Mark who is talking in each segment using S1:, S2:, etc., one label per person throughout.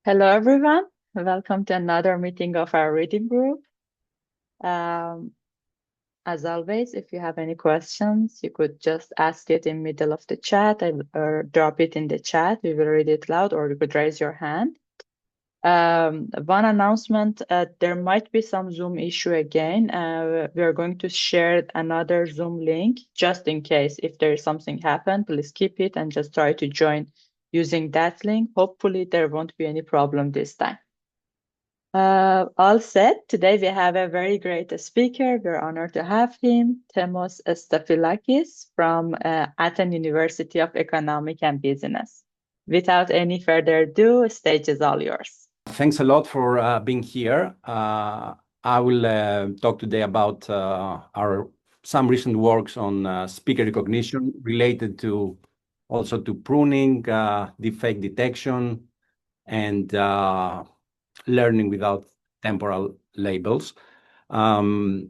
S1: Hello, everyone. Welcome to another meeting of our reading group. Um, as always, if you have any questions, you could just ask it in middle of the chat or drop it in the chat. We will read it loud, or you could raise your hand. One announcement, there might be some Zoom issue again. We are going to share another Zoom link just in case if there is something happen, please keep it and just try to join using that link. Hopefully there won't be any problem this time. All set. Today we have a very great speaker. We're honored to have him, Themos Stafylakis from Athens University of Economic and Business. Without any further ado, stage is all yours.
S2: Thanks a lot for being here. I will talk today about some recent works on speaker recognition related to also to pruning, deepfake detection, and learning without temporal labels. First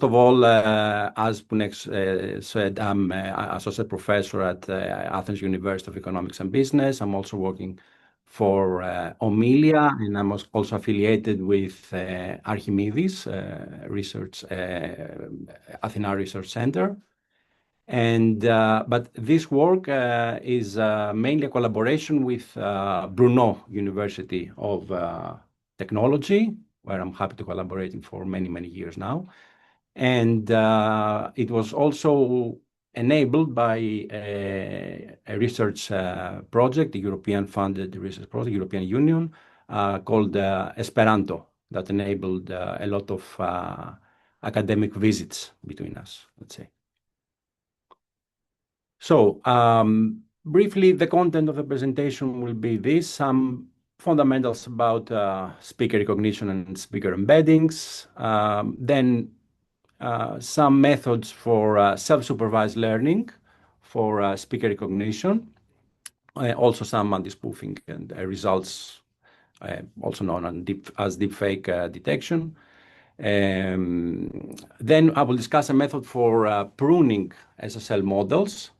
S2: of all, as Punex said, I'm an associate professor at Athens University of Economics and Business. I'm also working for Omilia, and I'm also affiliated with Archimedes Research, Athena Research Center. But this work is mainly a collaboration with Brno University of Technology, where I'm happy to collaborate for many, many years now. And it was also enabled by a research project, the European-funded research project, European Union, called Esperanto, that enabled a lot of academic visits between us, let's say. So briefly, the content of the presentation will be this: some fundamentals about speaker recognition and speaker embeddings, then some methods for self-supervised learning for speaker recognition, also some anti-spoofing and results, also known as deepfake detection. Then I will discuss a method for pruning SSL models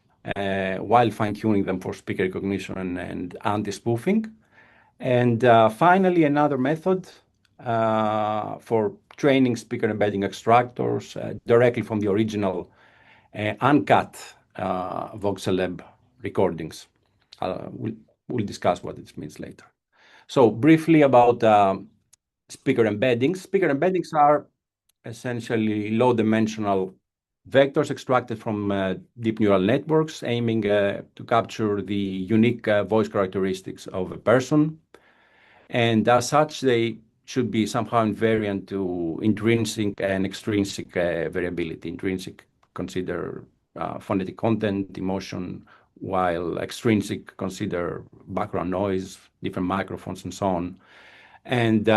S2: while fine-tuning them for speaker recognition and anti-spoofing. And finally, another method for training speaker embedding extractors directly from the original uncut VoxLab recordings. We'll discuss what it means later. So briefly about speaker embeddings. Speaker embeddings are essentially low-dimensional vectors extracted from deep neural networks, aiming to capture the unique voice characteristics of a person. And as such, they should be somehow invariant to intrinsic and extrinsic variability. Intrinsic consider phonetic content, emotion, while extrinsic consider background noise, different microphones, and so on. And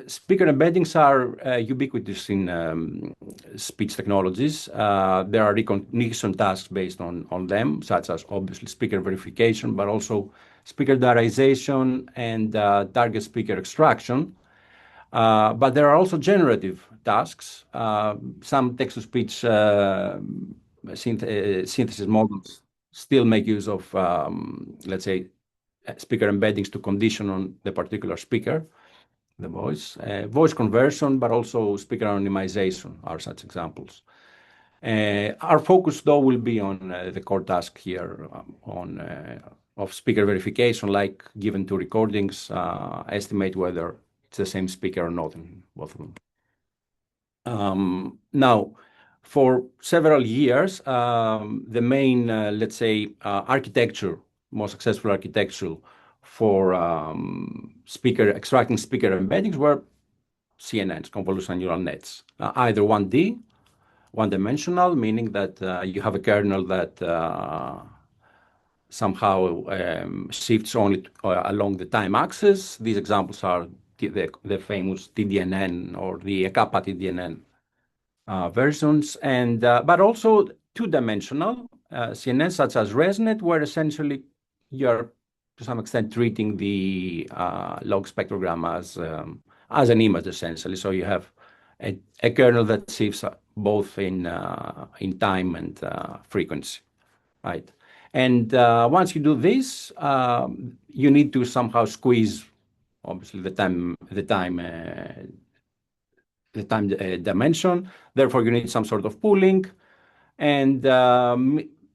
S2: speaker embeddings are ubiquitous in speech technologies. There are recognition tasks based on them, such as obviously speaker verification, but also speaker diarization and target speaker extraction. But there are also generative tasks. Some text-to-speech synthesis models still make use of, let's say, speaker embeddings to condition on the particular speaker, the voice. Voice conversion, but also speaker anonymization are such examples. Our focus, though, will be on the core task here of speaker verification, like given two recordings, estimate whether it's the same speaker or not in both of them. Now, for several years, the main, let's say, most successful architecture for extracting speaker embeddings were CNNs, convolutional neural nets, either 1D, one-dimensional, meaning that you have a kernel that somehow shifts only along the time axis. These examples are the famous TDNN or the kappa TDNN versions, but also two-dimensional CNNs such as ResNet, where essentially you're to some extent treating the log spectrogram as an image, essentially. So you have a kernel that shifts both in time and frequency, right? And once you do this, you need to somehow squeeze, obviously, the time dimension. Therefore, you need some sort of pooling. And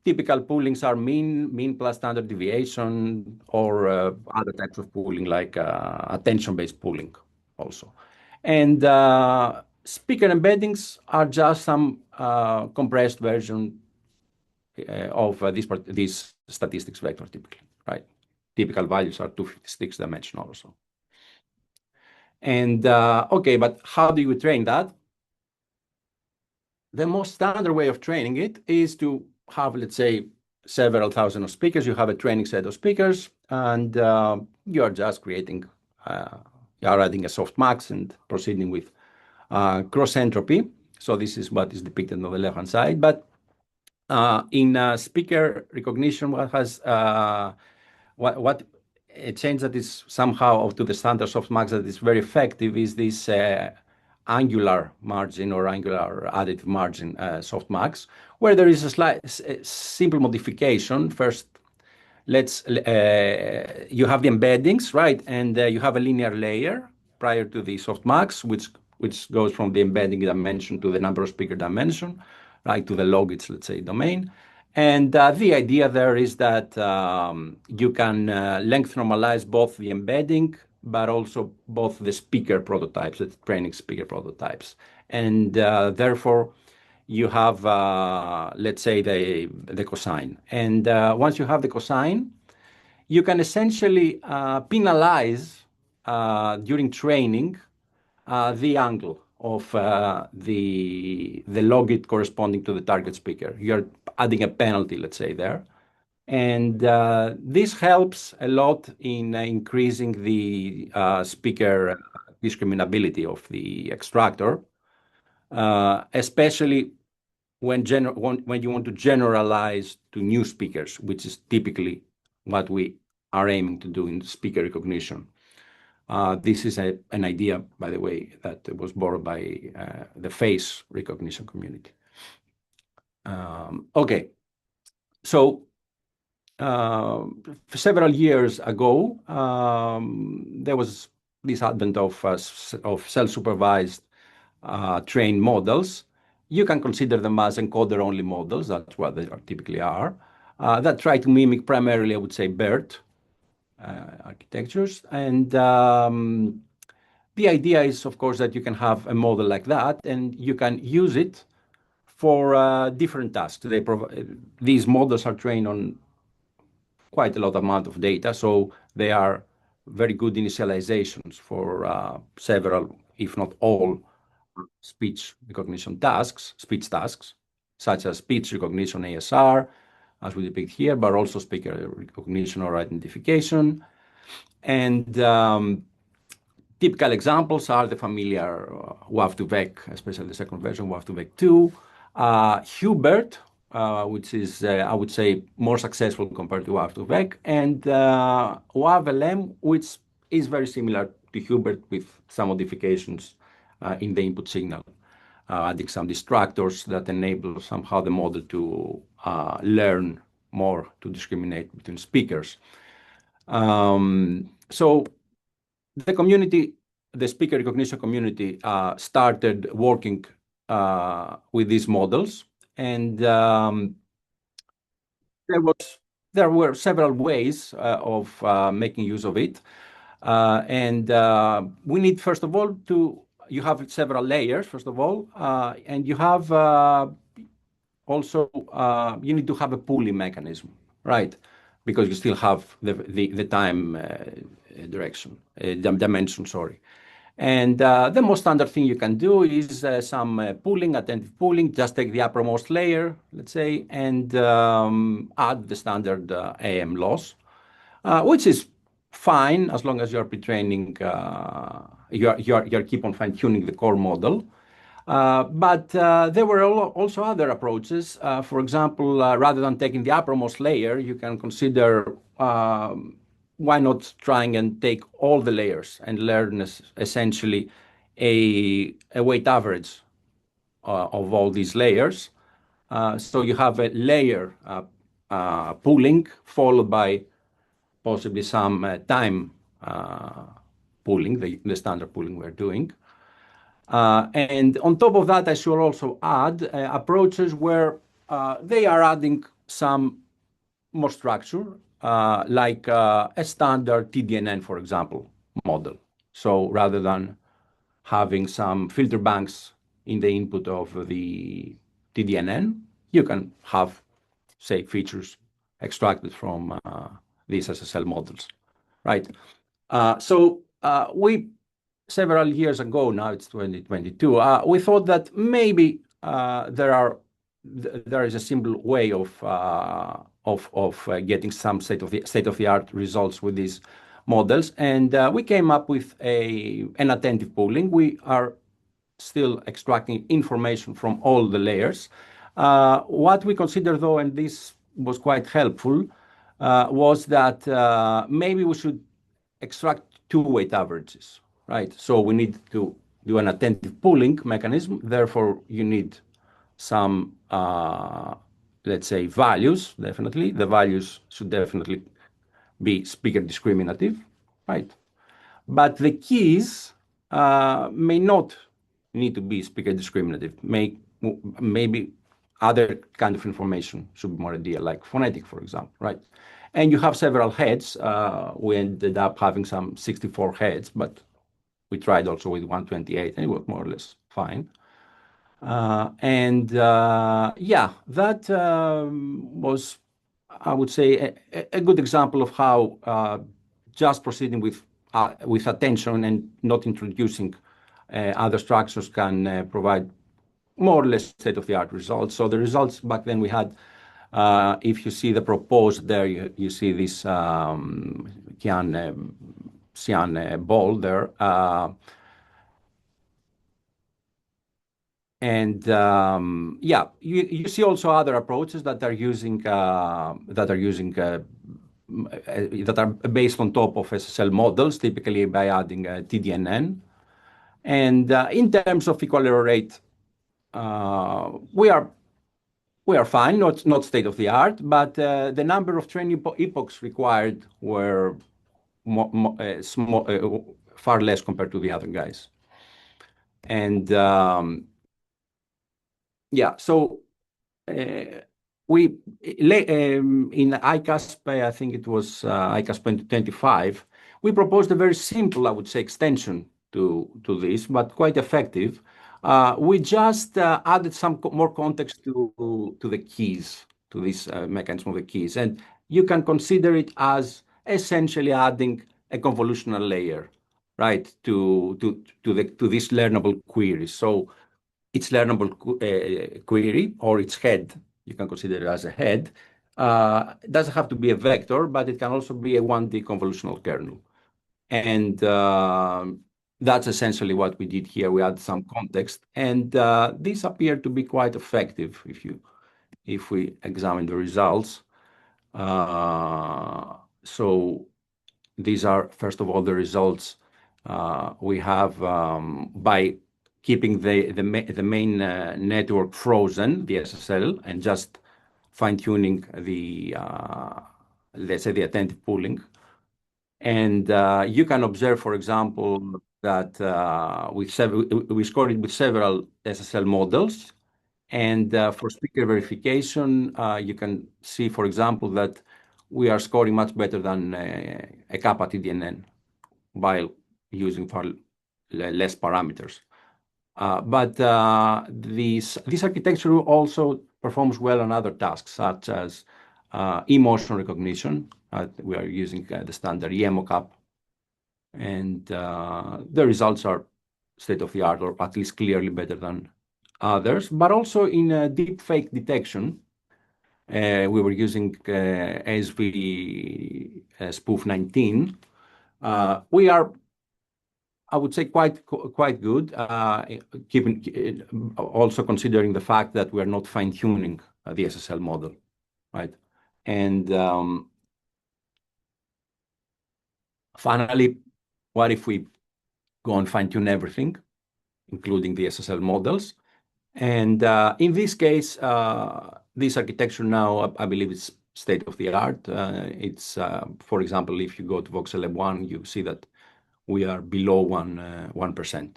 S2: typical poolings are mean plus standard deviation, or other types of pooling like attention-based pooling also. And speaker embeddings are just some compressed version of these statistics vector typically, right? Typical values are 256 dimensional or so. And okay, but how do you train that? The most standard way of training it is to have, let's say, several thousand of speakers. You have a training set of speakers, and you are just creating, you are adding a softmax and proceeding with cross entropy. So this is what is depicted on the left-hand side. But in speaker recognition, what a change that is somehow to the standard softmax that is very effective is this angular margin or angular additive margin softmax, where there is a simple modification. First, you have the embeddings, right? And you have a linear layer prior to the softmax, which goes from the embedding dimension to the number of speaker dimension, right, to the log, it's, let's say, domain. And the idea there is that you can length normalize both the embedding, but also both the speaker prototypes, the training speaker prototypes. And therefore, you have, let's say, the cosine. And once you have the cosine, you can essentially penalize during training the angle of the logit corresponding to the target speaker. You're adding a penalty, let's say, there. And this helps a lot in increasing the speaker discriminability of the extractor, especially when you want to generalize to new speakers, which is typically what we are aiming to do in speaker recognition. This is an idea, by the way, that was borrowed by the face recognition community. Okay, so several years ago, there was this advent of self-supervised trained models. You can consider them as encoder-only models. That's what they typically are. That try to mimic primarily, I would say, BERT architectures. And the idea is, of course, that you can have a model like that, and you can use it for different tasks. These models are trained on quite a lot amount of data, so they are very good initializations for several, if not all, speech recognition tasks, speech tasks, such as speech recognition ASR, as we depict here, but also speaker recognition or identification. And typical examples are the familiar WAV2VEC, especially the second version, WAV2VEC 2, Hubert, which is, I would say, more successful compared to WAV2VEC, and WAV-LM, which is very similar to Hubert with some modifications in the input signal, adding some distractors that enable somehow the model to learn more to discriminate between speakers. So the community, the speaker recognition community, started working with these models, and there were several ways of making use of it. And we need, first of all, you have several layers, first of all, and you have also, you need to have a pooling mechanism, right? Because you still have the time dimension, sorry. And the most standard thing you can do is some pooling, attentive pooling. Just take the uppermost layer, let's say, and add the standard AM loss, which is fine as long as you're pre-training, you're keep on fine-tuning the core model. But there were also other approaches. For example, rather than taking the uppermost layer, you can consider why not trying and take all the layers and learn essentially a weight average of all these layers. So you have a layer pooling, followed by possibly some time pooling, the standard pooling we're doing. And on top of that, I should also add approaches where they are adding some more structure, like a standard TDNN, for example, model. So rather than having some filter banks in the input of the TDNN, you can have, say, features extracted from these SSL models, right? We several years ago, now it's 2022, we thought that maybe there is a simple way of getting some state-of-the-art results with these models, and we came up with an attentive pooling. We are still extracting information from all the layers. What we consider, though, and this was quite helpful, was that maybe we should extract two-weight averages, right? So we need to do an attentive pooling mechanism. Therefore, you need some, let's say, values, definitely. The values should definitely be speaker discriminative, right? But the keys may not need to be speaker discriminative. Maybe other kind of information should be more ideal, like phonetic, for example, right? And you have several heads. We ended up having some 64 heads, but we tried also with 128, and it was more or less fine. Yeah, that was, I would say, a good example of how just proceeding with attention and not introducing other structures can provide more or less state-of-the-art results. So the results back then we had, if you see the proposed there, you see this cyan ball there. Yeah, you see also other approaches that are based on top of SSL models, typically by adding TDNN. And in terms of equal error rate, we are fine, not state of the art, but the number of training epochs required were far less compared to the other guys. And yeah, so we in ICASP, I think it was ICASP 2025, we proposed a very simple, I would say, extension to this, but quite effective. We just added some more context to the keys, to this mechanism of the keys, and you can consider it as essentially adding a convolutional layer, right, to this learnable query. So its learnable query or its head, you can consider it as a head. It doesn't have to be a vector, but it can also be a 1D convolutional kernel. And that's essentially what we did here. We add some context, and this appeared to be quite effective if we examine the results. So these are, first of all, the results we have by keeping the main network frozen, the SSL, and just fine-tuning the, let's say, the attentive pooling. And you can observe, for example, that we scored it with several SSL models. And for speaker verification, you can see, for example, that we are scoring much better than a kappa TDNN while using far less parameters. But this architecture also performs well on other tasks, such as emotion recognition. We are using the standard EMOCAP, and the results are state-of-the-art, or at least clearly better than others. But also in deepfake detection, we were using ASV spoof 19. We are, I would say, quite good, also considering the fact that we are not fine-tuning the SSL model, right? And finally, what if we go and fine-tune everything, including the SSL models? And in this case, this architecture now, I believe, is state of the art. It's, for example, if you go to voxel lab1, you see that we are below 1%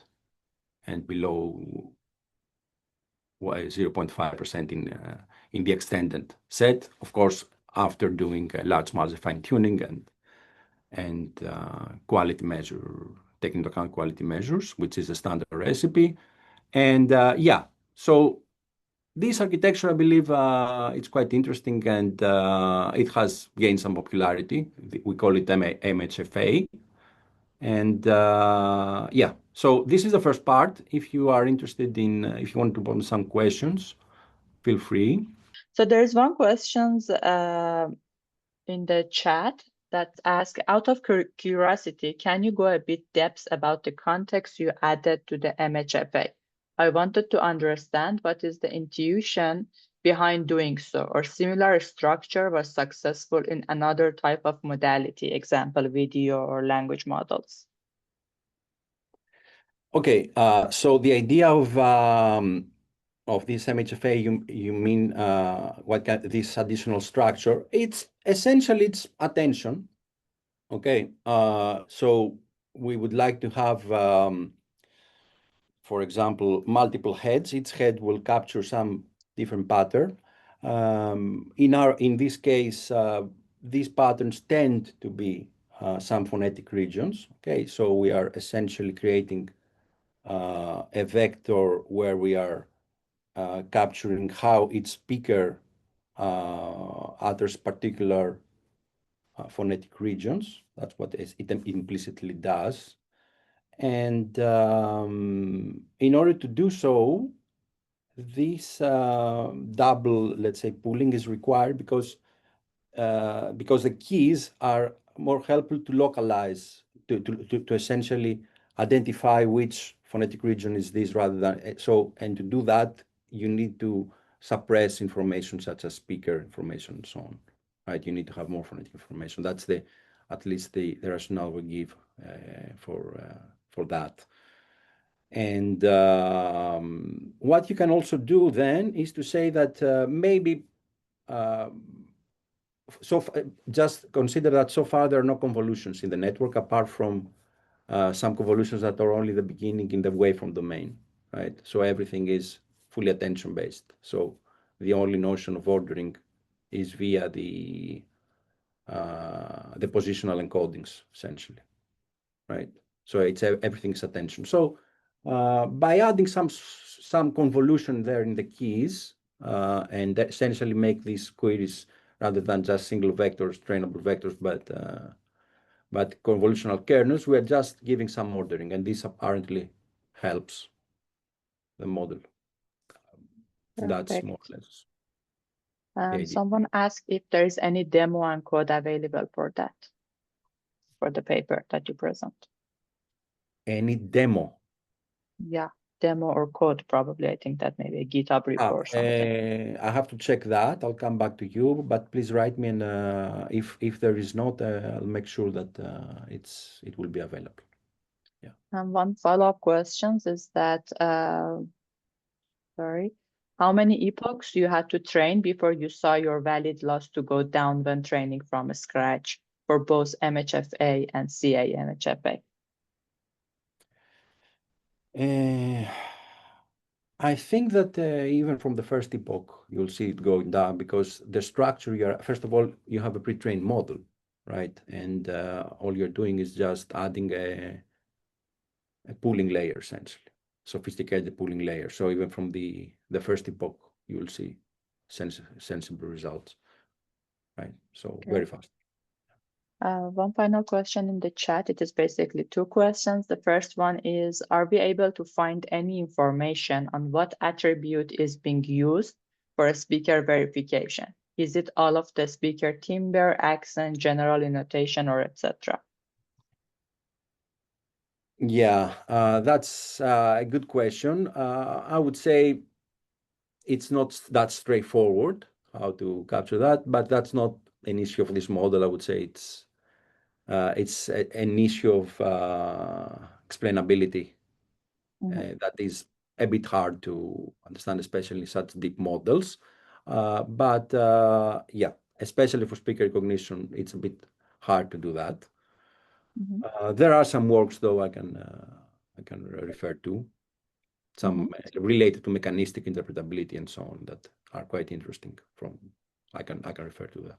S2: and below 0.5% in the extended set. Of course, after doing large model fine-tuning and quality measure, taking into account quality measures, which is a standard recipe. And yeah, so this architecture, I believe, it's quite interesting, and it has gained some popularity. We call it MHFA. And yeah, so this is the first part. If you are interested in, if you want to put some questions, feel free.
S1: So there's one question in the chat that asks, out of curiosity, can you go a bit depth about the context you added to the MHFA? I wanted to understand what is the intuition behind doing so, or similar structure was successful in another type of modality, example, video or language models.
S2: Okay, so the idea of this MHFA, you mean this additional structure? It's essentially it's attention. Okay, so we would like to have, for example, multiple heads. Each head will capture some different pattern. In this case, these patterns tend to be some phonetic regions. Okay, so we are essentially creating a vector where we are capturing how each speaker utters particular phonetic regions. That's what it implicitly does. And in order to do so, this double, let's say, pooling is required because the keys are more helpful to localize, to essentially identify which phonetic region is this rather than so. And to do that, you need to suppress information such as speaker information and so on. Right? You need to have more phonetic information. That's at least the rationale we give for that. And what you can also do then is to say that maybe just consider that so far there are no convolutions in the network apart from some convolutions that are only the beginning in the waveform domain, right? So everything is fully attention based. So the only notion of ordering is via the positional encodings, essentially, right? So everything's attention. So by adding some convolution there in the keys and essentially make these queries rather than just single vectors, trainable vectors, but convolutional kernels, we are just giving some ordering, and this apparently helps the model. That's more or less the idea.
S1: Someone asked if there is any demo and code available for that, for the paper that you present.
S2: Any demo? Yeah,
S1: demo or code, probably. I think that maybe a GitHub repo or something.
S2: I have to check that. I'll come back to you, but please write me, and if there is not, I'll make sure that it will be available. Yeah.
S1: And one follow-up question is that, sorry, how many epochs you had to train before you saw your valid loss to go down when training from scratch for both MHFA and CA MHFA?
S2: I think that even from the first epoch, you'll see it going down because the structure, first of all, you have a pre-trained model, right? And all you're doing is just adding a pooling layer, essentially, sophisticated pooling layer. So even from the first epoch, you will see sensible results, right? So very fast.
S1: One final question in the chat. It is basically two questions. The first one is, are we able to find any information on what attribute is being used for a speaker verification? Is it all of the speaker timbre, accent, general intonation, or etc.?
S2: Yeah, that's a good question. I would say it's not that straightforward how to capture that, but that's not an issue of this model. I would say it's an issue of explainability that is a bit hard to understand, especially in such deep models. But yeah, especially for speaker recognition, it's a bit hard to do that.
S1: Mm-hmm.
S2: There are some works, though, I can refer to, some related to mechanistic interpretability and so on that are quite interesting. I can refer to that.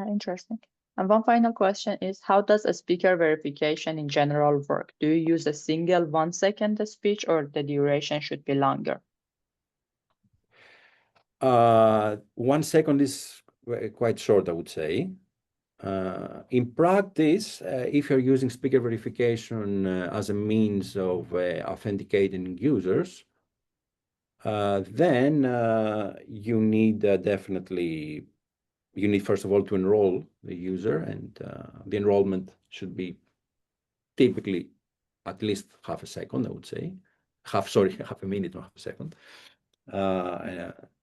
S1: Interesting. And one final question is, how does a speaker verification in general work? Do you use a single 1 second speech, or the duration should be longer?
S2: 1 second is quite short, I would say. In practice, if you're using speaker verification as a means of authenticating users, then you need definitely, first of all, to enroll the user, and the enrollment should be typically at least half a second, I would say. Half a minute, not half a second.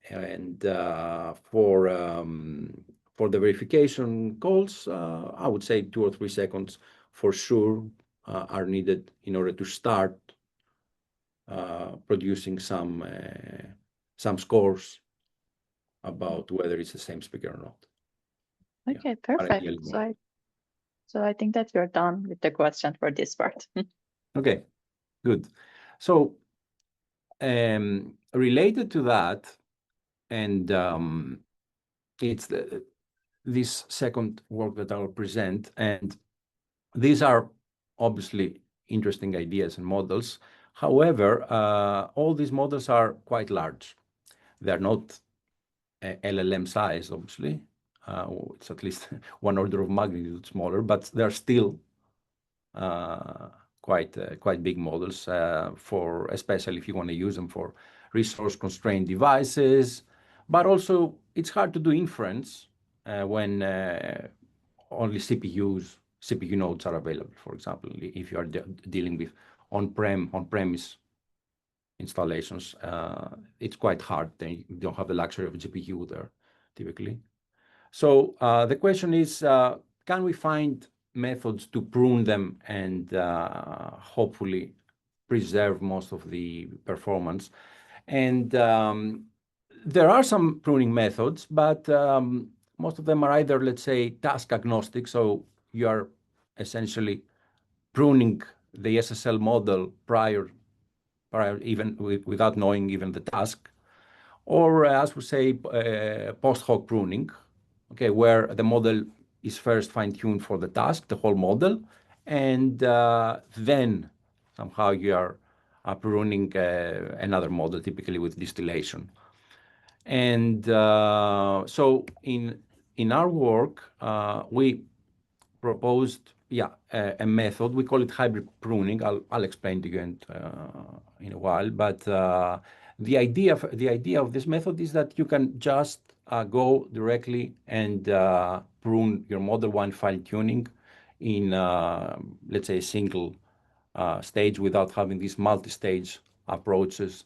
S2: And for the verification calls, I would say 2 or 3 seconds for sure are needed in order to start producing some scores about whether it's the same speaker or not.
S1: Okay, perfect. So I think that we're done with the question for this part.
S2: Okay, good. So related to that, and it's this second work that I'll present, and these are obviously interesting ideas and models. However, all these models are quite large. They're not LLM size, obviously. It's at least 1 order of magnitude smaller, but they're still quite big models, for especially if you want to use them for resource-constrained devices. But also, it's hard to do inference when only CPU nodes are available. For example, if you are dealing with on-premise installations, it's quite hard. You don't have the luxury of a GPU there, typically. So the question is, can we find methods to prune them and hopefully preserve most of the performance? And there are some pruning methods, but most of them are either, let's say, task agnostic. So you are essentially pruning the SSL model prior even without knowing even the task, or as we say, post hoc pruning, okay, where the model is first fine-tuned for the task, the whole model, and then somehow you are pruning another model, typically with distillation. And so in our work, we proposed a method. We call it hybrid pruning. I'll explain to you in a while. But the idea of this method is that you can just go directly and prune your model while fine tuning in let's say a single stage without having these multi-stage approaches,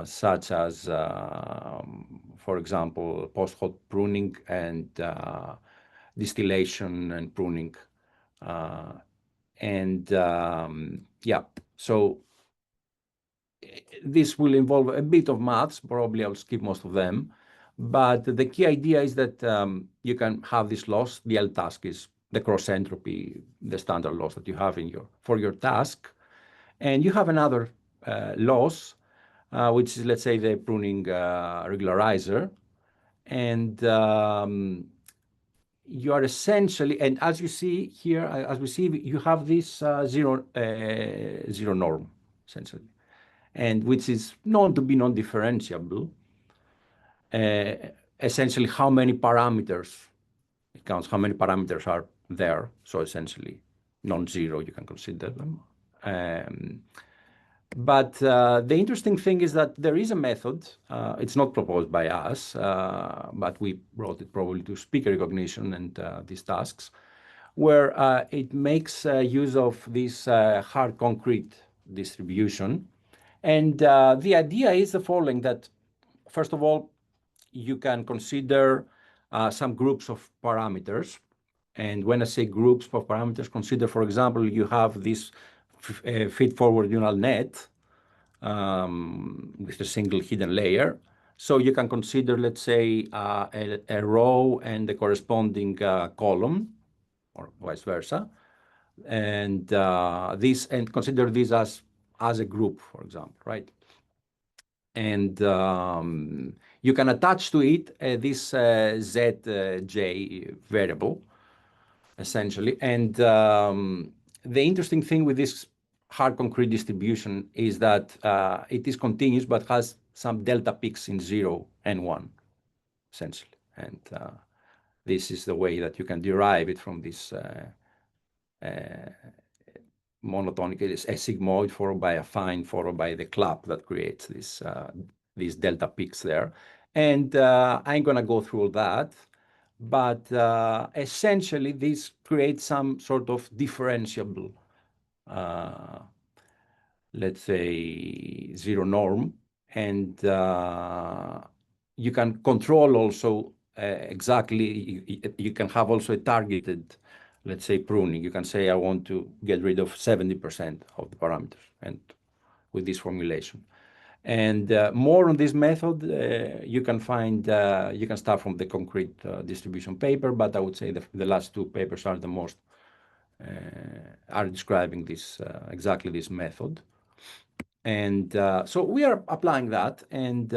S2: such as for example post-hoc pruning and distillation and pruning. So this will involve a bit of maths. Probably I'll skip most of them. But the key idea is that you can have this loss. The L task is the cross entropy, the standard loss that you have for your task. And you have another loss, which is, let's say, the pruning regularizer. And you are essentially, and as you see here, as we see, you have this zero norm, essentially, and which is known to be non-differentiable. Essentially, how many parameters, it counts how many parameters are there. So essentially, non-zero, you can consider them. But the interesting thing is that there is a method. It's not proposed by us, but we brought it probably to speaker recognition and these tasks, where it makes use of this hard concrete distribution. And the idea is the following, that first of all, you can consider some groups of parameters. And when I say groups of parameters, consider, for example, you have this feed-forward neural net with a single hidden layer. So you can consider, let's say, a row and the corresponding column, or vice versa, and consider this as a group, for example, right? And you can attach to it this zj variable, essentially. And the interesting thing with this hard concrete distribution is that it is continuous, but has some delta peaks in 0 and 1, essentially. And this is the way that you can derive it from this monotonic, a sigmoid followed by a fine followed by the clap that creates these delta peaks there. And I'm going to go through all that. But essentially, this creates some sort of differentiable, let's say, zero norm. And you can control also exactly, you can have also a targeted, let's say, pruning. You can say, I want to get rid of 70% of the parameters, and with this formulation. And more on this method, you can find, you can start from the concrete distribution paper, but I would say the last two papers are the most, are describing this, exactly this method. And so we are applying that. And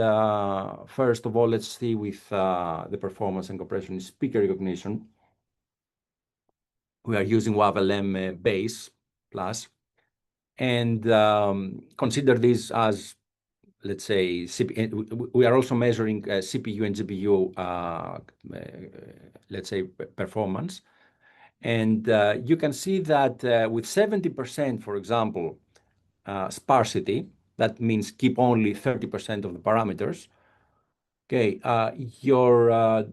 S2: first of all, let's see with the performance and compression in speaker recognition. We are using WAV-LM base plus, and consider this as, let's say, we are also measuring CPU and GPU, let's say, performance. And you can see that with 70%, for example, sparsity, that means keep only 30% of the parameters. Okay, you're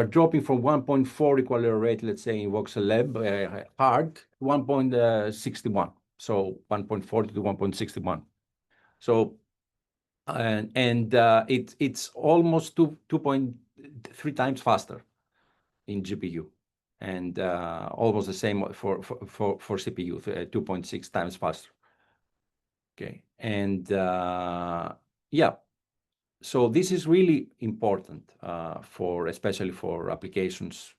S2: dropping from 1.4 equal error rate, let's say in voxel lab hard, 1.61. So 1.40 to 1.61. So it's almost 2.3 times faster in GPU, and almost the same for CPU, 2.6 times faster. Okay, and yeah, so this is really important especially for applications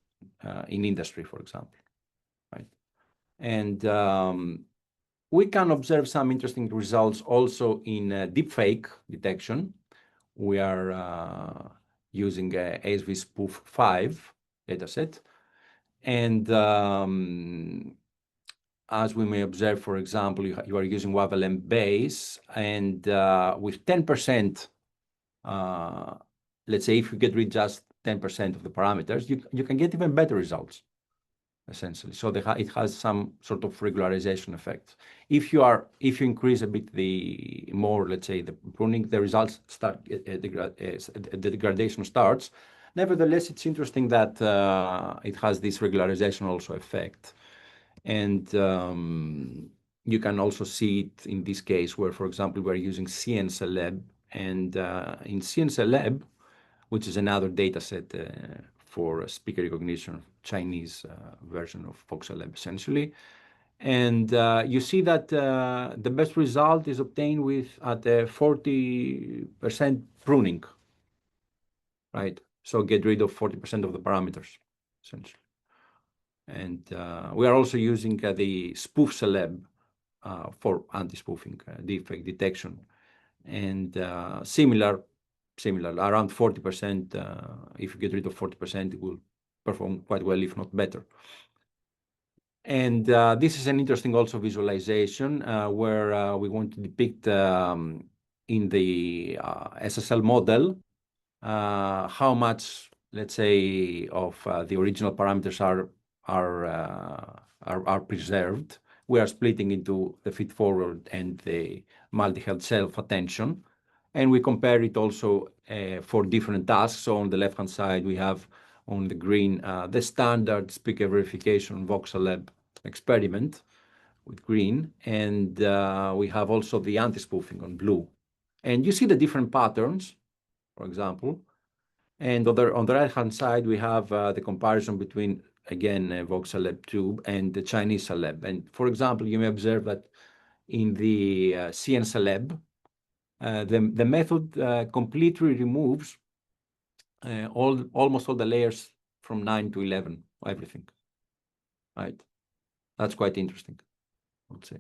S2: in industry, for example, right? And we can observe some interesting results also in deepfake detection. We are using ASV spoof 5 dataset. And as we may observe, for example, you are using WAV-LM base, and with 10%, let's say if you get rid just 10% of the parameters, you can get even better results, essentially. So it has some sort of regularization effect. If you increase a bit the more, let's say, the pruning, the results start, the degradation starts. Nevertheless, it's interesting that it has this regularization also effect. And you can also see it in this case where, for example, we're using CNCeleb. And in CNCeleb, which is another data set for speaker recognition, Chinese version of VoxelLab, essentially. And you see that the best result is obtained at 40% pruning, right? So get rid of 40% of the parameters, essentially. And we are also using the spoof celeb for anti-spoofing defect detection. And similar, around 40%, if you get rid of 40%, it will perform quite well, if not better. And this is an interesting also visualization where we want to depict in the SSL model how much, let's say, of the original parameters are preserved. We are splitting into the feed-forward and the multi-health self-attention, and we compare it also for different tasks. So on the left-hand side, we have on the green the standard speaker verification VoxelLab experiment with green, and we have also the anti-spoofing on blue. And you see the different patterns, for example. And on the right-hand side, we have the comparison between, again, VoxelLab 2 and the Chinese celeb. And for example, you may observe that in the CN celeb, the method completely removes almost all the layers from 9 to 11, everything. Right? That's quite interesting, I would say.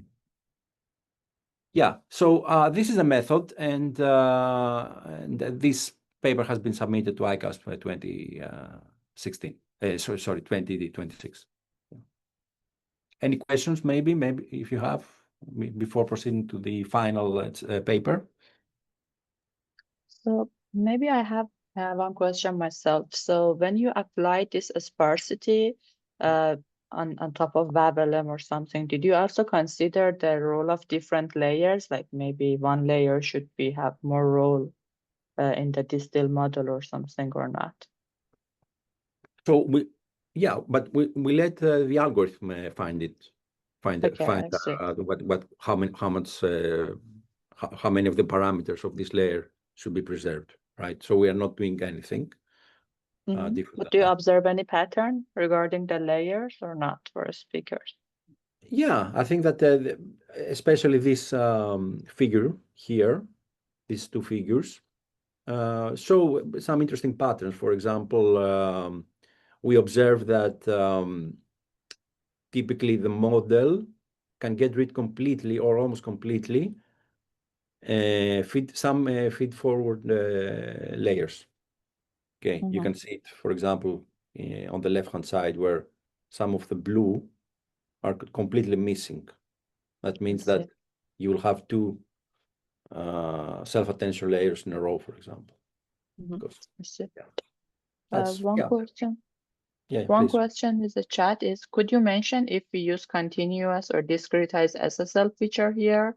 S2: Yeah, so this is a method, and this paper has been submitted to ICAST by 2016. Sorry, 2026. Any questions, maybe if you have, before proceeding to the final paper?
S1: So maybe I have one question myself. So when you apply this sparsity on top of WebLM or something, did you also consider the role of different layers? Like maybe one layer should have more role in the distill model or something, or not?
S2: So yeah, but we let the algorithm find
S1: Okay, I see.
S2: how many of the parameters of this layer should be preserved, right? So we are not doing anything different
S1: But
S2: than
S1: do you
S2: that.
S1: observe any pattern regarding the layers or not for speakers?
S2: Yeah, I think that especially this figure here, these two figures, show some interesting patterns. For example, we observe that typically the model can get rid completely or almost completely feed forward layers. Okay, you can see it, for example, on the left-hand side where some of the blue are completely missing. That means that you will have two self-attention layers in a row, for example.
S1: I see.
S2: Yeah,
S1: One question.
S2: Yeah,
S1: One
S2: please.
S1: question in the chat is, could you mention if we use continuous or discretized SSL feature here?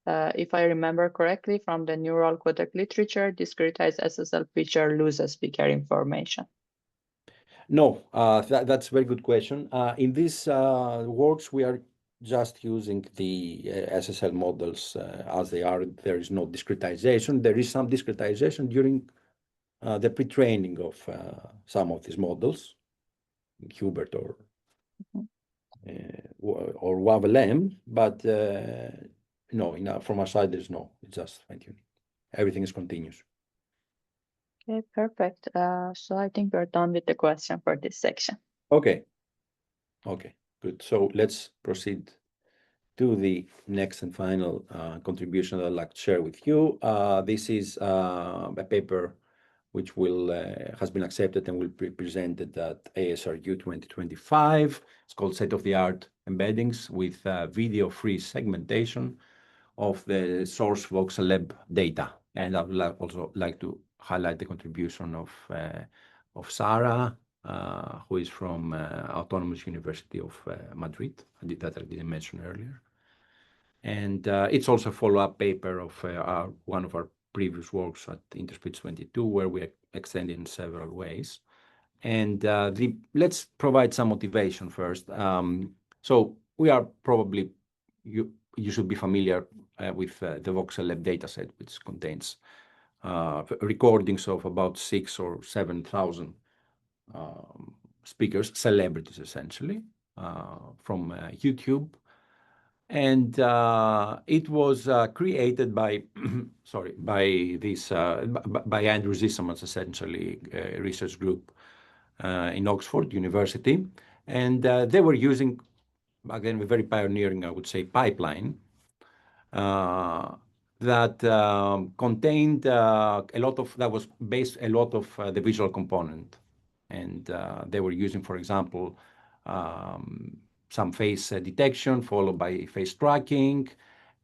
S1: If I remember correctly from the neural codec literature, discretized SSL feature loses speaker information.
S2: No, that's a very good question. In these works, we are just using the SSL models as they are. There is no discretization. There is some discretization during the pre-training of some of these models, Hubert or WAVLM, but no, from our side, there's no. It's just fine-tuning. Everything is continuous.
S1: Okay, perfect. So I think we're done with the question for this section.
S2: Okay, good. So let's proceed to the next and final contribution that I'd like to share with you. This is a paper which has been accepted and will be presented at ASRU 2025. It's called State-of-the-Art Embeddings with Video-Free Segmentation of the source VoxelLab data. And I would also like to highlight the contribution of Sarah, who is from Autonomous University of Madrid, that I didn't mention earlier. And it's also a follow-up paper of one of our previous works at Interspeech 22, where we extended in several ways. And let's provide some motivation first. So we are probably, you should be familiar with the VoxelLab dataset, which contains recordings of about 6,000 or 7,000 speakers, celebrities essentially, from YouTube. And it was created by, by Andrew Zisserman's essentially research group in Oxford University. And they were using, again, a very pioneering, I would say, pipeline that contained that was based a lot of the visual component. And they were using, for example, some face detection followed by face tracking.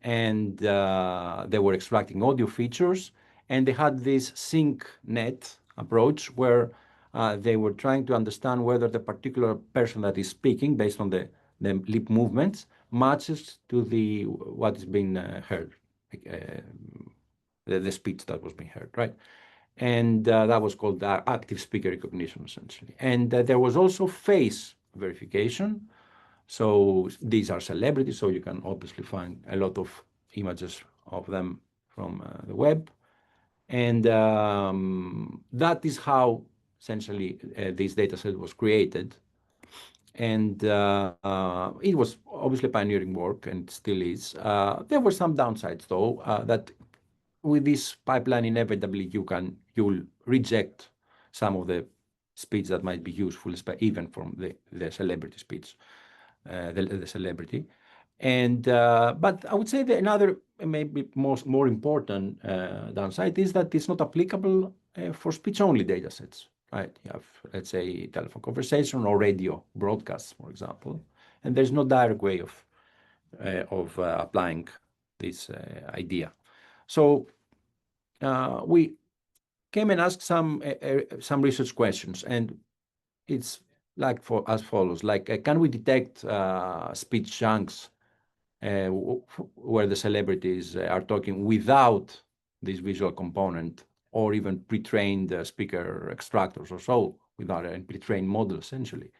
S2: And they were extracting audio features. And they had this SyncNet approach where they were trying to understand whether the particular person that is speaking, based on the lip movements, matches to what is being heard, the speech that was being heard, right? And that was called active speaker recognition, essentially. And there was also face verification. So these are celebrities, so you can obviously find a lot of images of them from the web. And that is how essentially this data set was created. And it was obviously pioneering work and still is. There were some downsides, though, that with this pipeline, inevitably you'll reject some of the speech that might be useful, even from the celebrity speech, the celebrity. And but I would say that another maybe more important downside is that it's not applicable for speech-only data sets, right? You have, let's say, telephone conversation or radio broadcasts, for example, and there's no direct way of applying this idea. So we came and asked some research questions, and it's like as follows: like, can we detect speech chunks where the celebrities are talking without this visual component, or even pre-trained speaker extractors or so, without a pre-trained model, essentially?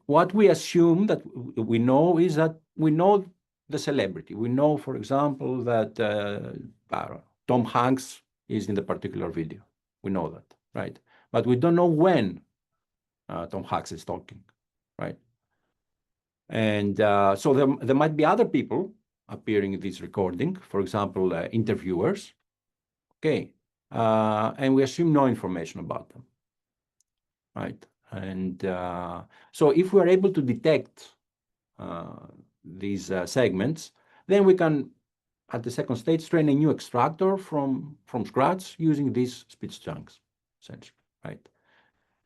S2: What we assume that we know is that we know the celebrity. We know, for example, that Tom Hanks is in the particular video. We know that, right? But we don't know when Tom Hanks is talking, right? And so there might be other people appearing in this recording, for example, interviewers, okay? And we assume no information about them, right? And so if we're able to detect these segments, then we can, at the second stage, train a new extractor from scratch using these speech chunks, essentially, right?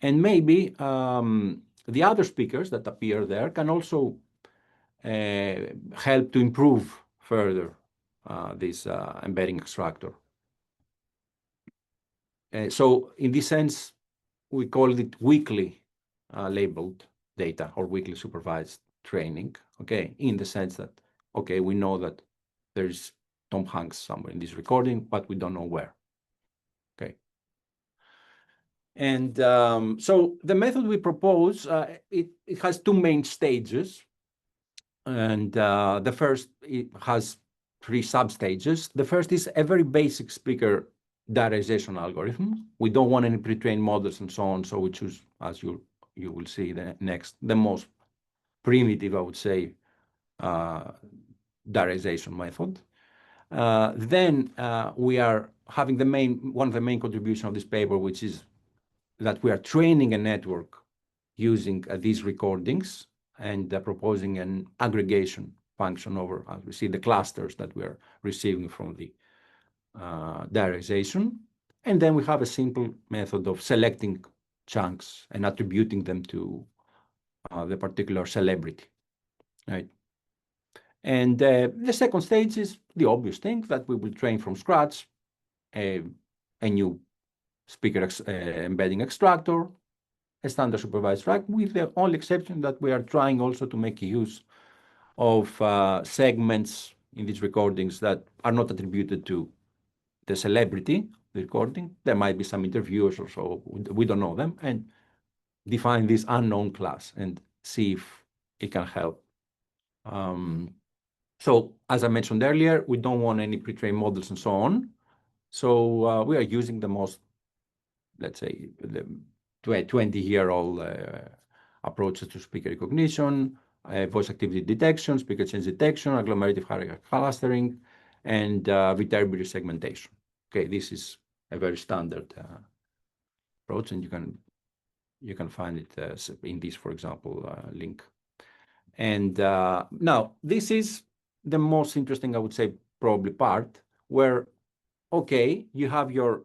S2: And maybe the other speakers that appear there can also help to improve further this embedding extractor. So in this sense, we call it weakly labeled data or weakly supervised training, okay, in the sense that, okay, we know that there's Tom Hanks somewhere in this recording, but we don't know where, okay. And so the method we propose, it has two main stages. And the first, it has three sub-stages. The first is a very basic speaker diarization algorithm. We don't want any pre-trained models and so on, so we choose, as you will see the most primitive, I would say, diarization method. Then we are having one of the main contributions of this paper, which is that we are training a network using these recordings and proposing an aggregation function over, as we see, the clusters that we are receiving from the diarization. And then we have a simple method of selecting chunks and attributing them to the particular celebrity, right? And the second stage is the obvious thing, that we will train from scratch a new speaker embedding extractor, a standard supervised track, with the only exception that we are trying also to make use of segments in these recordings that are not attributed to the celebrity, the recording. There might be some interviewers or so, we don't know them, and define this unknown class and see if it can help. So as I mentioned earlier, we don't want any pre-trained models and so on. So we are using the most, let's say, the 20-year-old approaches to speaker recognition, voice activity detection, speaker change detection, agglomerative hierarchical clustering, and viterbi segmentation. Okay, this is a very standard approach, and you can find it in this, for example, link. And now this is the most interesting, I would say, probably part, where, okay, you have your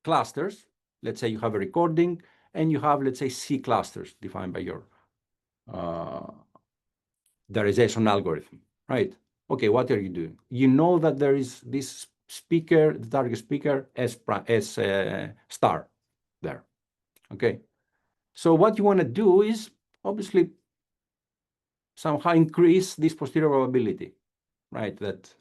S2: clusters. Let's say you have a recording, and you have, let's say, C clusters defined by your diarization algorithm, right? Okay, what are you doing? You know that there is this speaker, the target speaker, S star there, okay? So what you want to do is, obviously, somehow increase this posterior probability, right? That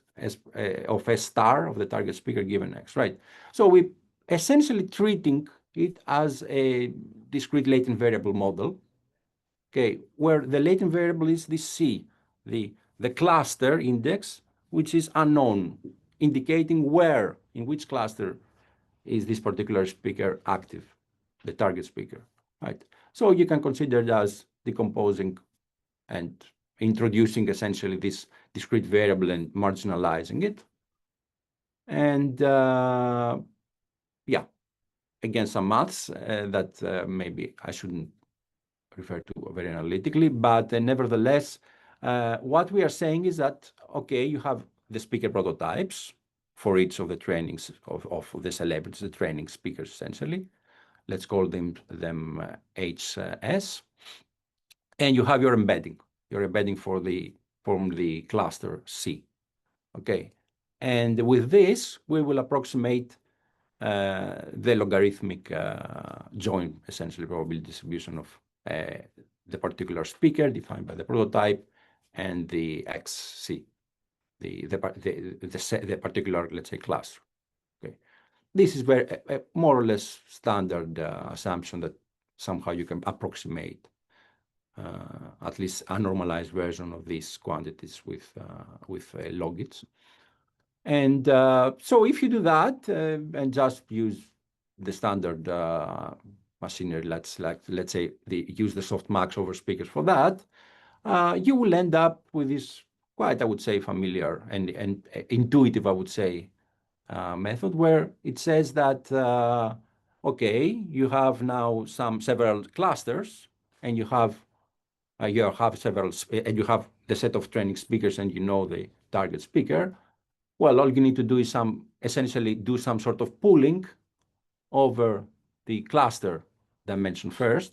S2: of S star of the target speaker given X, right? So we essentially treating it as a discrete latent variable model, okay, where the latent variable is this C, the cluster index, which is unknown, indicating where, in which cluster is this particular speaker active, the target speaker, right? So you can consider it as decomposing and introducing essentially this discrete variable and marginalizing it. And yeah, again, some maths that maybe I shouldn't refer to very analytically, but nevertheless, what we are saying is that, okay, you have the speaker prototypes for each of the trainings of the celebrities, the training speakers, essentially. Let's call them HS. And you have your embedding for from the cluster C. Okay. And with this, we will approximate the logarithmic joint, essentially probability distribution of the particular speaker defined by the prototype and the XC, the particular, let's say, cluster. Okay. This is very more or less standard assumption that somehow you can approximate at least a normalized version of these quantities with logits. And so if you do that and just use the standard machinery, let's say use the softmax over speakers for that, you will end up with this quite, I would say, familiar and intuitive, I would say, method where it says that, okay, you have now several clusters and you have several, and you have the set of training speakers and you know the target speaker. Well, all you need to do is essentially do some sort of pooling over the cluster dimension first.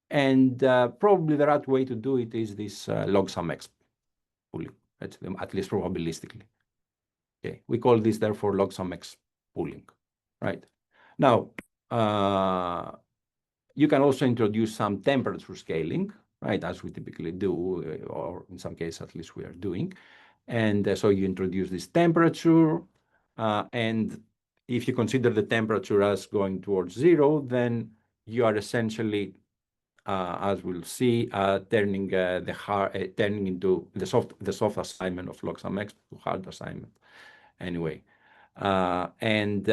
S2: And probably the right way to do it is this log sum x pooling, at least probabilistically. Okay, we call this therefore log sum x pooling, right? Now, you can also introduce some temperature scaling, right, as we typically do, or in some cases at least we are doing. And so you introduce this temperature, and if you consider the temperature as going towards 0, then you are essentially, as we'll see, turning into the soft assignment of log sum x to hard assignment. Anyway, and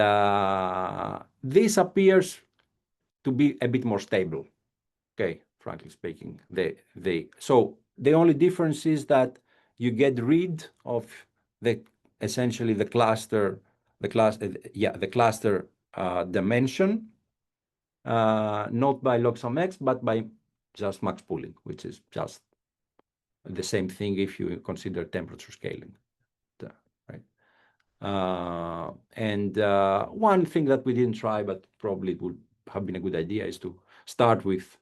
S2: this appears to be a bit more stable. Okay, frankly speaking, so the only difference is that you get rid of essentially the cluster dimension, not by log sum x, but by just max pooling, which is just the same thing if you consider temperature scaling, right? And one thing that we didn't try, but probably it would have been a good idea, is to start with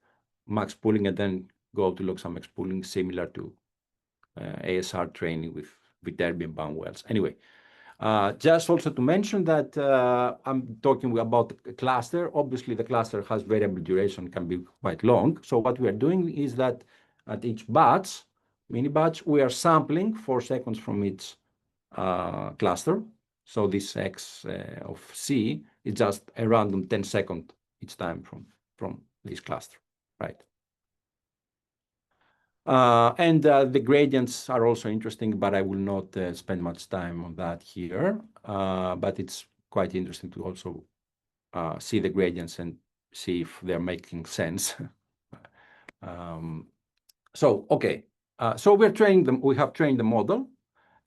S2: max pooling and then go to log sum x pooling, similar to ASR training with Viterbi and Banwells. Anyway, just also to mention that I'm talking about a cluster. Obviously, the cluster has variable duration, can be quite long. So what we are doing is that at each batch, mini batch, we are sampling 4 seconds from each cluster. So this x of C is just a random 10 seconds each time from this cluster, right? And the gradients are also interesting, but I will not spend much time on that here. But it's quite interesting to also see the gradients and see if they're making sense. So, okay. So we're training them. We have trained the model.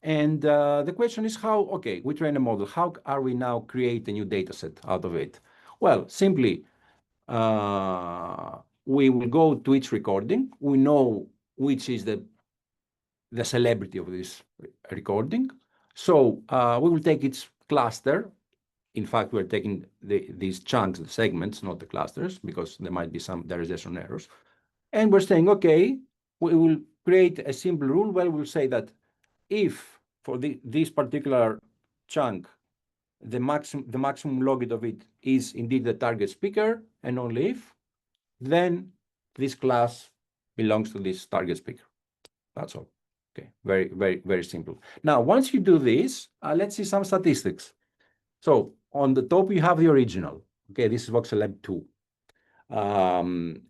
S2: And the question is how, okay, we train a model. How are we now create a new data set out of it? Well, simply, we will go to each recording. We know which is the celebrity of this recording. So we will take its cluster. In fact, we're taking these chunks, the segments, not the clusters, because there might be some derization errors. And we're saying, okay, we will create a simple rule where we'll say that if for this particular chunk, the maximum logit of it is indeed the target speaker, and only if, then this class belongs to this target speaker. That's all. Okay, very, very, very simple. Now, once you do this, let's see some statistics. So on the top, you have the original. Okay, this is VoxelLab 2. And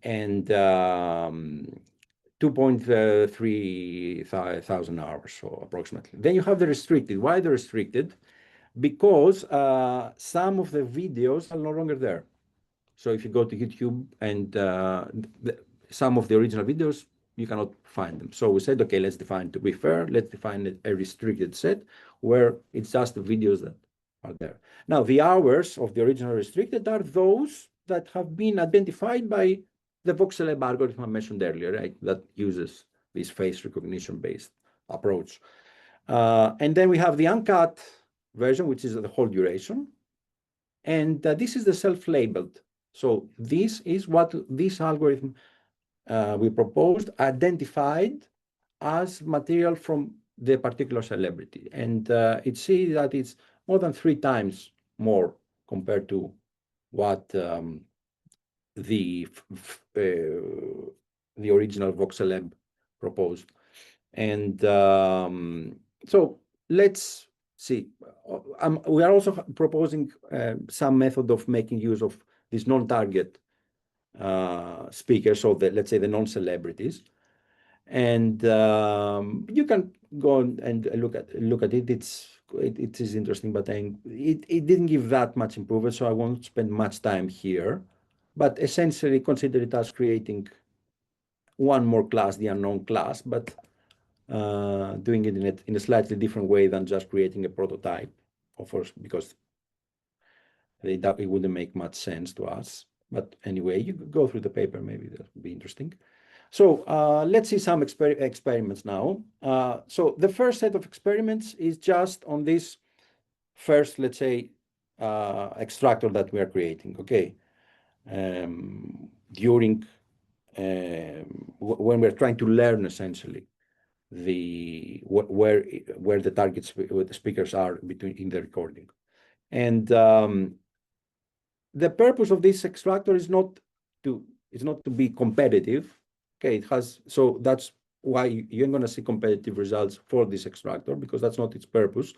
S2: 2.3 thousand hours, so approximately. Then you have the restricted. Why the restricted? Because some of the videos are no longer there. So if you go to YouTube and some of the original videos, you cannot find them. So we said, okay, let's define, to be fair, let's define a restricted set where it's just the videos that are there. Now, the hours of the original restricted are those that have been identified by the voxelab algorithm I mentioned earlier, right? That uses this face recognition-based approach. And then we have the uncut version, which is the whole duration. And this is the self-labeled. So this is what this algorithm we proposed identified as material from the particular celebrity. And it sees that it's more than 3 times more compared to what the original voxelab proposed. And so let's see. We are also proposing some method of making use of this non-target speakers, so let's say the non-celebrities. And you can go and look at it. It is interesting, but it didn't give that much improvement, so I won't spend much time here. But essentially, consider it as creating one more class, the unknown class, but doing it in a slightly different way than just creating a prototype, of course, because it wouldn't make much sense to us. But anyway, you could go through the paper, maybe that would be interesting. So let's see some experiments now. So the first set of experiments is just on this first, let's say, extractor that we are creating, okay? During, when we're trying to learn essentially where the targets, where the speakers are in the recording. And the purpose of this extractor is not to be competitive. Okay, so that's why you're going to see competitive results for this extractor, because that's not its purpose.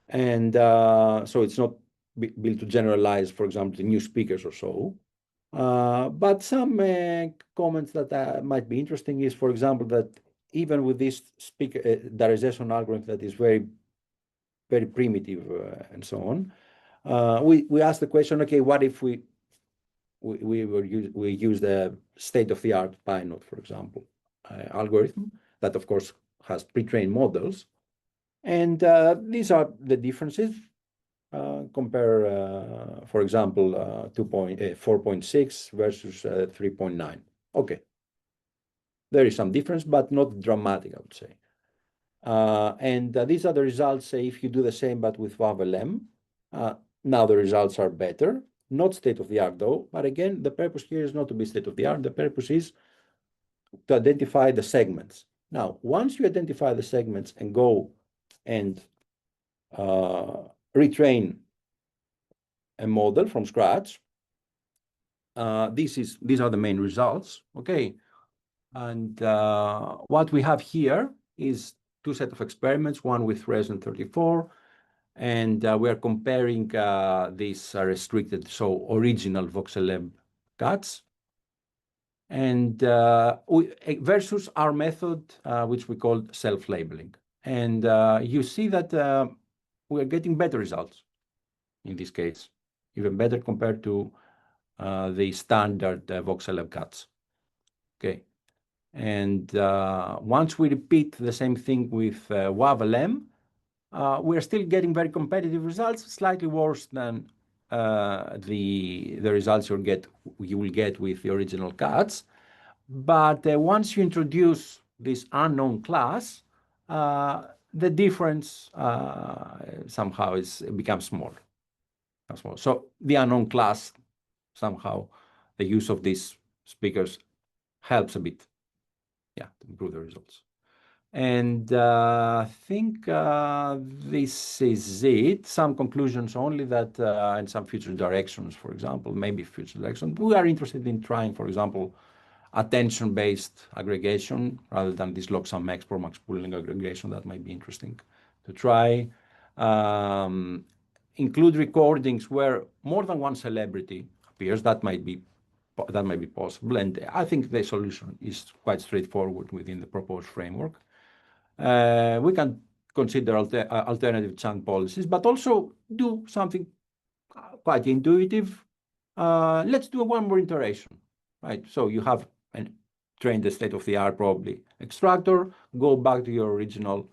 S2: And so it's not built to generalize, for example, the new speakers or so. But some comments that might be interesting is, for example, that even with this speaker diarization algorithm that is very, very primitive and so on, we asked the question, okay, what if we use the state-of-the-art PyNode, for example, algorithm that, of course, has pre-trained models. And these are the differences. Compare, for example, 4.6 versus 3.9. Okay. There is some difference, but not dramatic, I would say. And these are the results, say, if you do the same, but with WAV-LM. Now the results are better. Not state-of-the-art, though. But again, the purpose here is not to be state-of-the-art. The purpose is to identify the segments. Now, once you identify the segments and go and retrain a model from scratch, these are the main results, okay? And what we have here is 2 sets of experiments, one with Reson 34, and we are comparing these restricted, so original voxelab cuts, and versus our method, which we call self-labeling. And you see that we are getting better results in this case, even better compared to the standard voxelab cuts. Okay. And once we repeat the same thing with WAV-LM, we're still getting very competitive results, slightly worse than the results you will get with the original cuts. But once you introduce this unknown class, the difference somehow becomes small. So the unknown class, somehow, the use of these speakers helps a bit, yeah, to improve the results. And I think this is it. Some conclusions only that, and some future directions, for example, maybe future directions. We are interested in trying, for example, attention-based aggregation rather than this log-sum-x pro-max pooling aggregation. That might be interesting to try. Include recordings where more than one celebrity appears. That might be possible, and I think the solution is quite straightforward within the proposed framework. We can consider alternative chant policies, but also do something quite intuitive. Let's do one more iteration, right? So you have trained the state-of-the-art probably extractor, go back to your original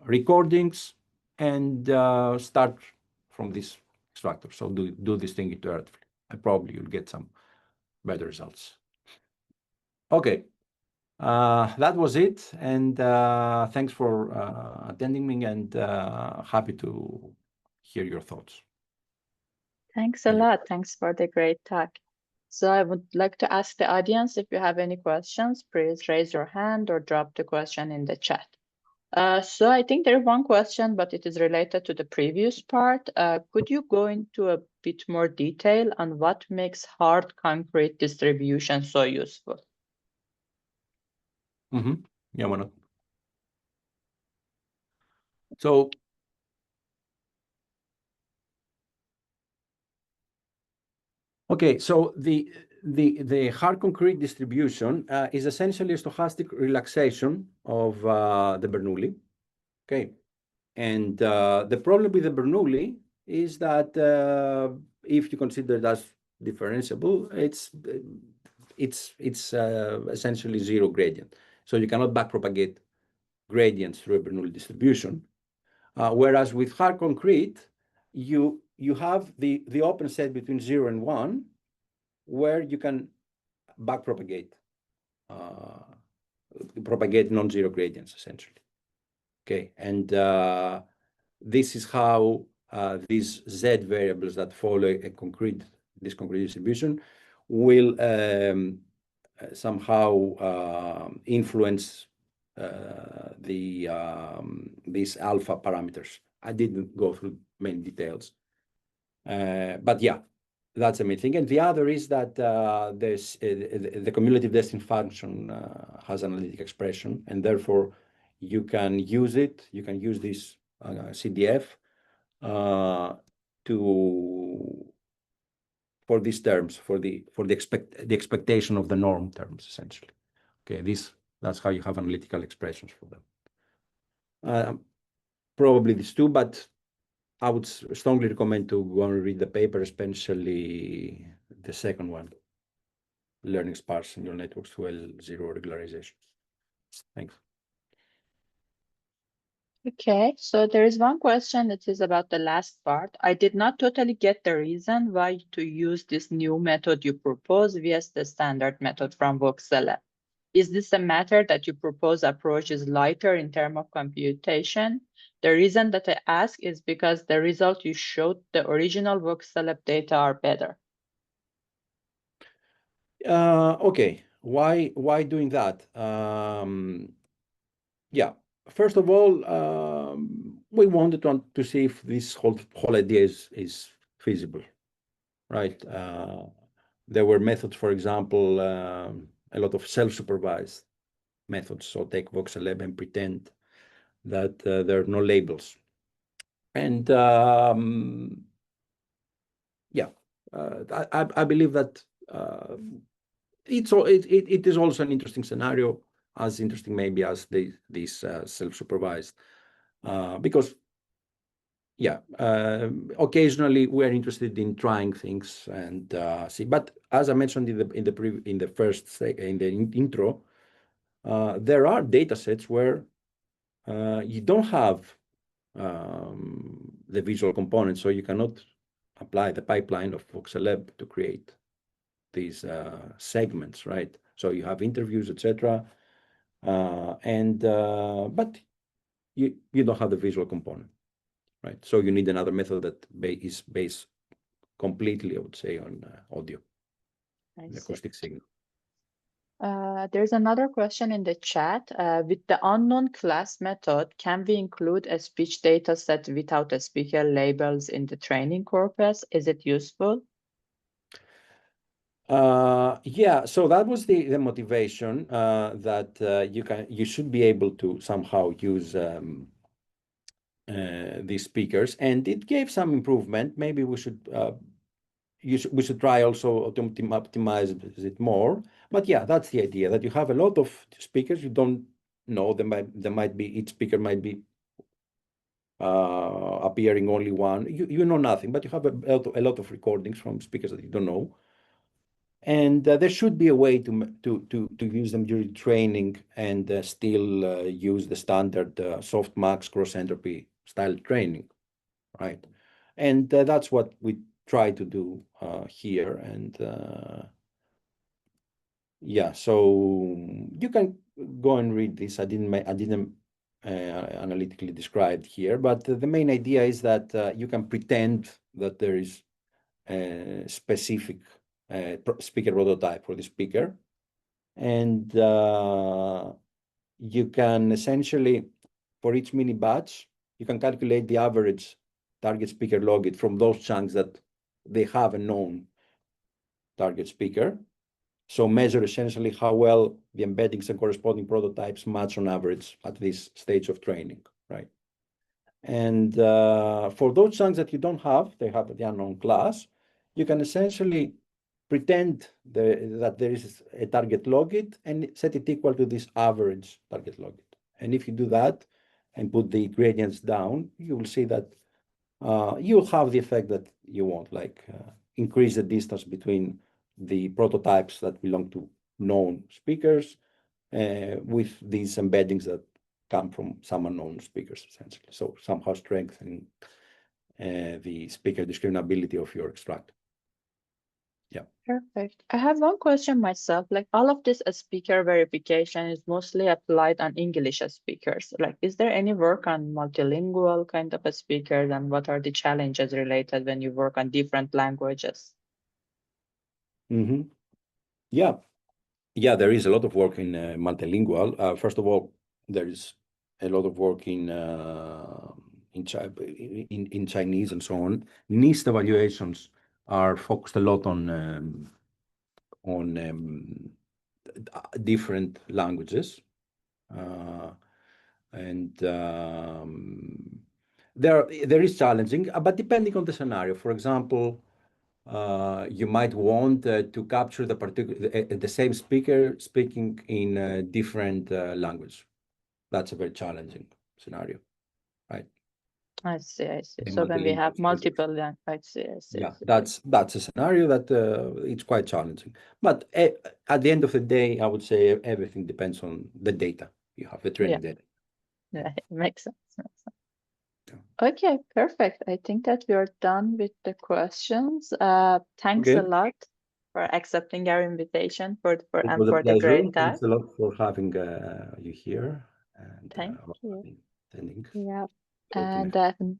S2: recordings, and start from this extractor. So do this thing iteratively. And probably you'll get some better results. Okay, that was it. And thanks for attending me, and happy to hear your thoughts.
S1: Thanks a lot. Thanks for the great talk. So I would like to ask the audience, if you have any questions, please raise your hand or drop the question in the chat. So I think there's one question, but it is related to the previous part. Could you go into a bit more detail on what makes hard concrete distribution so useful?
S2: Yeah, why not? So okay, so the hard concrete distribution is essentially a stochastic relaxation of the Bernoulli. Okay, and the problem with the Bernoulli is that if you consider it as differentiable, it's essentially zero gradient. So you cannot backpropagate gradients through a Bernoulli distribution. Whereas with hard concrete, you have the open set between 0 and 1, where you can backpropagate, propagate non-zero gradients, essentially. Okay, and this is how these Z variables that follow this concrete distribution will somehow influence these alpha parameters. I didn't go through many details, but yeah, that's the main thing. And the other is that the cumulative destined function has analytic expression, and therefore you can use it. You can use this CDF for these terms, for the expectation of the norm terms, essentially. Okay, that's how you have analytical expressions for them. Probably these two, but I would strongly recommend to go and read the paper, especially the second one, learning sparse neural networks to L0 regularization. Thanks.
S1: Okay, so there is one question that is about the last part. I did not totally get the reason why to use this new method you propose vs the standard method from Voxelab. Is this a matter that you propose approach is lighter in terms of computation? The reason that I ask is because the result you showed, the original Voxelab data are better.
S2: Okay, why doing that? Yeah, first of all, we wanted to see if this whole idea is feasible, right? There were methods, for example, a lot of self-supervised methods. So take Voxelab and pretend that there are no labels. And yeah, I believe that it is also an interesting scenario, as interesting maybe as this self-supervised, because yeah, occasionally we're interested in trying things and see. But as I mentioned in the intro, there are data sets where you don't have the visual component, so you cannot apply the pipeline of Voxelab to create these segments, right? So you have interviews, etc., but you don't have the visual component, right? So you need another method that is based completely, I would say, on audio, the acoustic signal.
S1: There's another question in the chat. With the unknown class method, can we include a speech data set without a speaker labels in the training corpus? Is it useful?
S2: Yeah, so that was the motivation that you should be able to somehow use these speakers, and it gave some improvement. Maybe we should try also to optimize it more. But yeah, that's the idea, that you have a lot of speakers. You don't know, each speaker might be appearing only one. You know nothing, but you have a lot of recordings from speakers that you don't know. And there should be a way to use them during training and still use the standard softmax cross entropy style training, right? And that's what we try to do here. And yeah, so you can go and read this. I didn't analytically describe here, but the main idea is that you can pretend that there is a specific speaker prototype for the speaker, and you can essentially, for each mini batch, you can calculate the average target speaker logit from those chunks that they have a known target speaker. So measure essentially how well the embeddings and corresponding prototypes match on average at this stage of training, right? And for those chunks that you don't have, they have the unknown class, you can essentially pretend that there is a target logit and set it equal to this average target logit. And if you do that and put the gradients down, you will see that you'll have the effect that you want, like increase the distance between the prototypes that belong to known speakers with these embeddings that come from some unknown speakers, essentially. So somehow strengthening the speaker discriminability of your extract. Yeah.
S1: Perfect. I have one question myself. Like all of this speaker verification is mostly applied on English speakers. Like, is there any work on multilingual kind of a speakers, and what are the challenges related when you work on different languages?
S2: Mm-hmm. Yeah. Yeah, there is a lot of work in multilingual. First of all, there is a lot of work in Chinese and so on. NIST evaluations are focused a lot on different languages, and there is challenging, but depending on the scenario. For example, you might want to capture the same speaker speaking in a different language. That's a very challenging scenario, right?
S1: I see, I see.
S2: The
S1: So when we have
S2: multilingual speakers.
S1: multiple, I see, I see.
S2: Yeah,
S1: I see.
S2: that's a scenario that it's quite challenging. But at the end of the day, I would say everything depends on the data. You have the training data.
S1: Yeah, it makes sense.
S2: Yeah.
S1: Okay, perfect. I think that we are done with the questions. Thanks a
S2: Okay.
S1: lot for accepting our invitation
S2: It
S1: and
S2: was a
S1: for the
S2: pleasure.
S1: great talk.
S2: Thanks a lot for having you here and
S1: Thank you.
S2: attending.
S1: Yeah.
S2: Great to meet
S1: And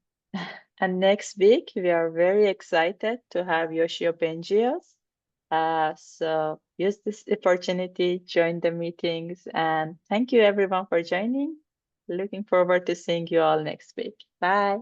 S1: and next week we are very excited to have Yoshio Benjios. So use this opportunity, join the meetings, and thank you everyone for joining. Looking forward to seeing you all next week. Bye.